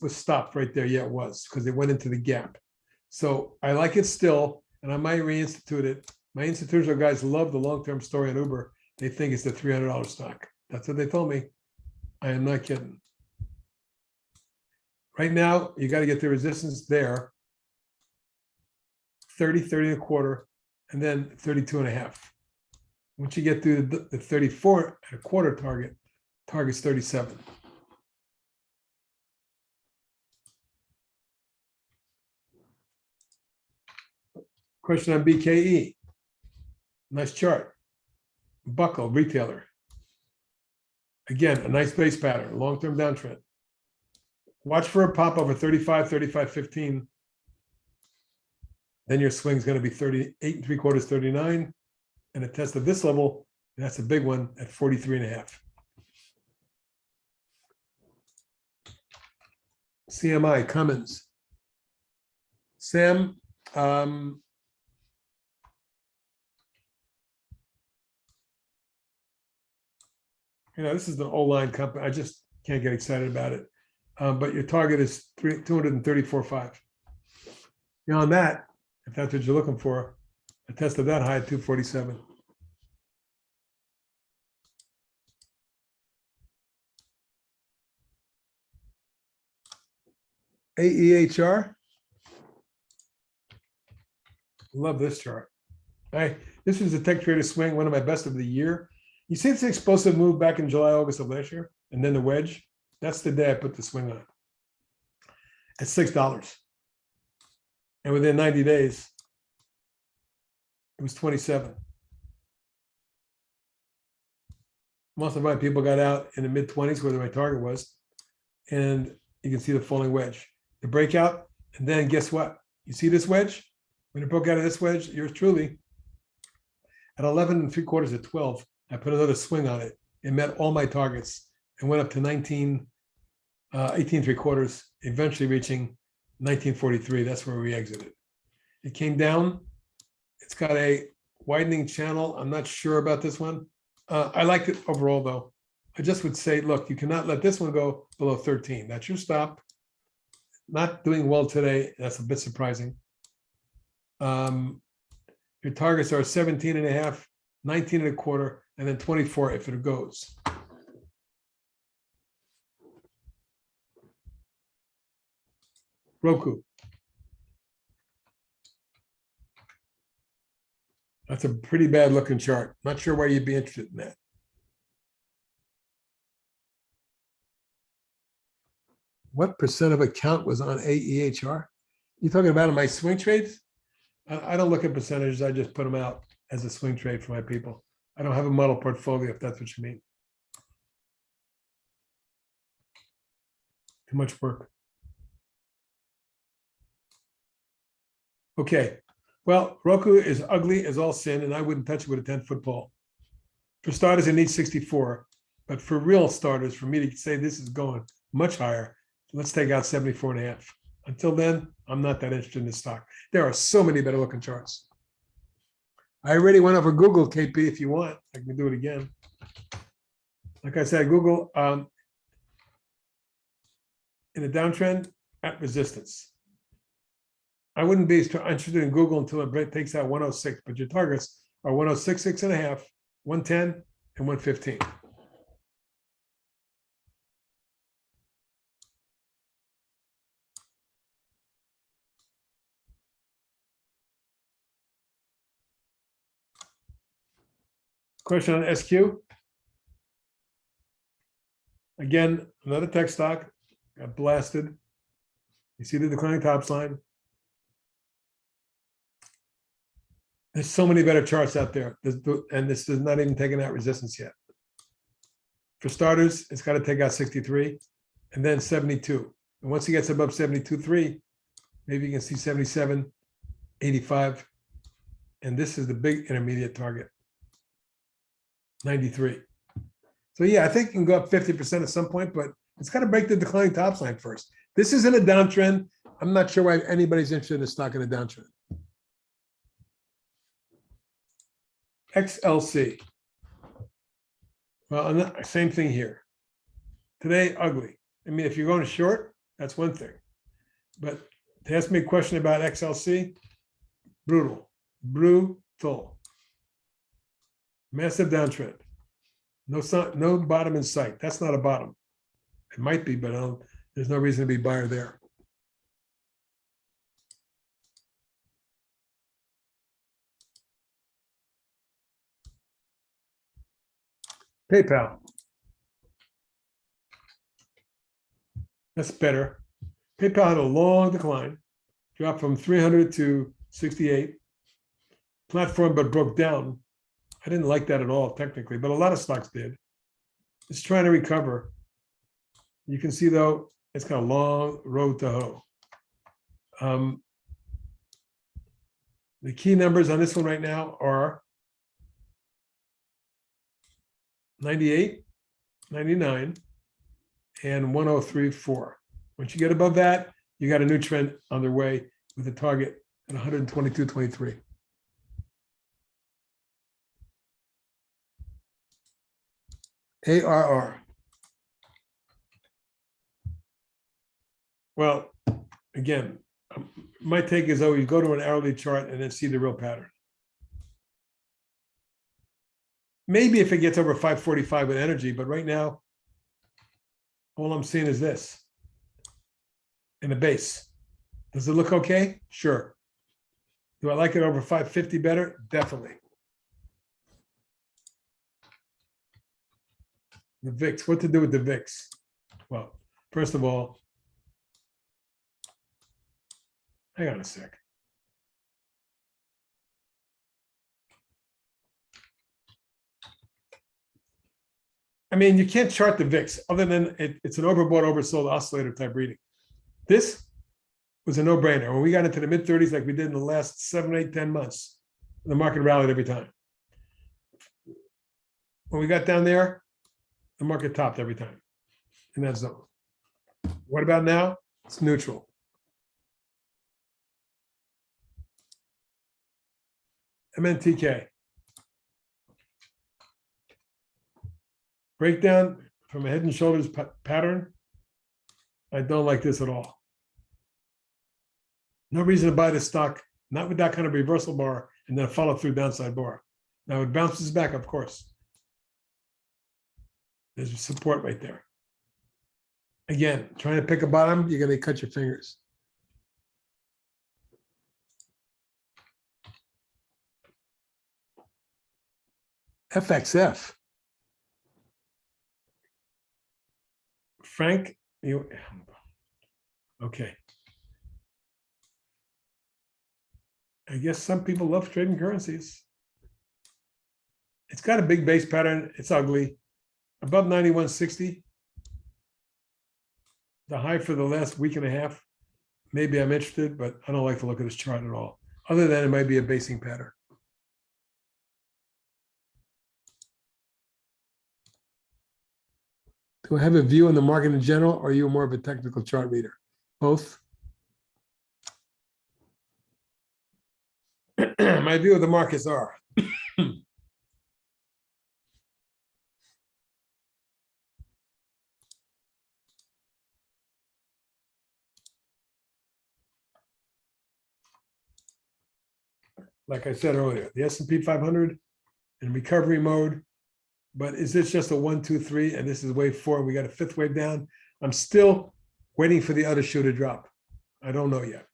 was stopped right there. Yeah, it was, because it went into the gap. So I like it still, and I might reinstitute it. My institutional guys love the long-term story on Uber. They think it's the $300 stock. That's what they told me. I am not kidding. Right now, you got to get the resistance there. 30, 30 and a quarter, and then 32 and a half. Once you get through the 34 and a quarter target's 37. Question on BKE. Nice chart. Buckle, retailer. Again, a nice base pattern, long-term downtrend. Watch for a pop over 35, 35, 15. Then your swing is going to be 38 and 3/4, 39. And a test of this level, and that's a big one at 43 and a half. CMI, Cummins. Sam, this is the O-line company. I just can't get excited about it. But your target is 234.5. Beyond that, if that's what you're looking for, a test of that high at 247. AEHR. Love this chart. This was a tech trader swing, one of my best of the year. You see this explosive move back in July, August of last year, and then the wedge. That's the day I put the swing on at $6. And within 90 days, it was 27. Most of my people got out in the mid-20s where my target was. And you can see the falling wedge. The breakout, and then guess what? You see this wedge? When it broke out of this wedge, yours truly, at 11 and 3/4 at 12, I put another swing on it. It met all my targets and went up to 18 3/4, eventually reaching 1943. That's where we exited. It came down. It's got a widening channel. I'm not sure about this one. I like it overall, though. I just would say, look, you cannot let this one go below 13. That's your stop. Not doing well today. That's a bit surprising. Your targets are 17 and a half, 19 and a quarter, and then 24 if it goes. Roku. That's a pretty bad looking chart. Not sure why you'd be interested in that. What percent of account was on AEHR? You talking about in my swing trades? I don't look at percentages. I just put them out as a swing trade for my people. I don't have a model portfolio, if that's what you mean. Too much work. Okay. Well, Roku is ugly as all sin, and I wouldn't touch it with a 10-foot pole. For starters, it needs 64. But for real starters, for me to say this is going much higher, let's take out 74 and a half. Until then, I'm not that interested in this stock. There are so many better looking charts. I already went over Google, KP, if you want. I can do it again. Like I said, Google in a downtrend at resistance. I wouldn't be interested in Google until it takes out 106, but your targets are 106, 6.5, 110, and 115. Question on SQ. Again, another tech stock got blasted. You see the declining tops line. There's so many better charts out there, and this is not even taking out resistance yet. For starters, it's got to take out 63 and then 72. And once it gets above 72.3, maybe you can see 77, 85. And this is the big intermediate target, 93. So yeah, I think it can go up 50% at some point, but it's got to break the declining tops line first. This isn't a downtrend. I'm not sure why anybody's interested in a stock in a downtrend. XLC. Well, same thing here. Today, ugly. I mean, if you're going short, That's one thing. But to ask me a question about XLC, brutal. Massive downtrend. No bottom in sight. That's not a bottom. It might be, but there's no reason to be buyer there. PayPal. That's better. PayPal had a long decline, dropped from 300 to 68. Platform, but broke down. I didn't like that at all, technically, but a lot of stocks did. It's trying to recover. You can see, though, it's got a long road to hoe. The key numbers on this one right now are 98, 99, and 1034. Once you get above that, you got a new trend on the way with a target at 122.23. ARR. Well, again, my take is always go to an hourly chart and then see the real pattern. Maybe if it gets over 545 with energy, but right now, all I'm seeing is this in the base. Does it look okay? Sure. Do I like it over 550 better? Definitely. The VIX, what to do with the VIX? Well, first of all, hang on a sec. I mean, you can't chart the VIX other than it's an overbought, oversold oscillator type reading. This was a no-brainer. When we got into the mid-30s, like we did in the last 7, 8, 10 months, the market rallied every time. When we got down there, the market topped every time in that zone. What about now? It's neutral. MNTK. Breakdown from a head and shoulders pattern. I don't like this at all. No reason to buy this stock, not with that kind of reversal bar and then a follow through downside bar. Now it bounces back, of course. There's support right there. Again, trying to pick a bottom, you're going to cut your fingers. FXF. Frank, okay. I guess some people love trading currencies. It's got a big base pattern. It's ugly. Above 91.60. The high for the last week and a half. Maybe I'm interested, but I don't like to look at this chart at all. Other than it might be a basing pattern. Do I have a view on the market in general, or are you more of a technical chart reader? Both. My view of the markets are like I said earlier, the S&P 500 in recovery mode. But is this just a 1, 2, 3, and this is wave 4? We got a 5th wave down. I'm still waiting for the other shoe to drop. I don't know yet.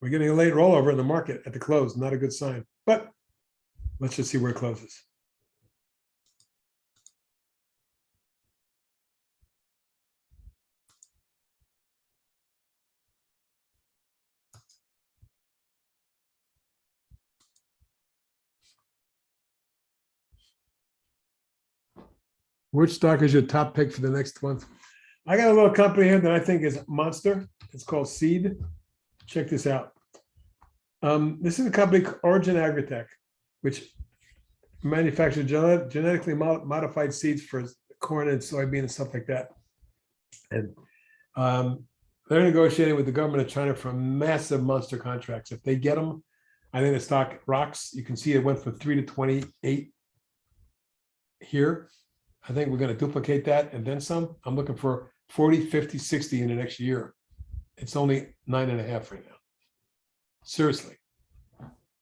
We're getting a late rollover in the market at the close. Not a good sign. But let's just see where it closes. Which stock is your top pick for the next month? I got a little company here that I think is monster. It's called Seed. Check this out. This is a company, Origin Agritech, which manufactures genetically modified seeds for corn and soybean and stuff like that. And they're negotiating with the government of China for massive monster contracts. If they get them, I think the stock rocks. You can see it went from 3 to 28 here. I think we're going to duplicate that and then some. I'm looking for 40, 50, 60 in the next year. It's only 9.5 right now. Seriously.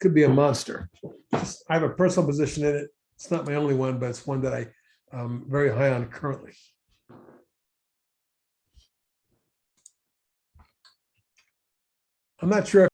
Could be a monster. I have a personal position in it. It's not my only one, but it's one that I'm very high on currently. I'm not sure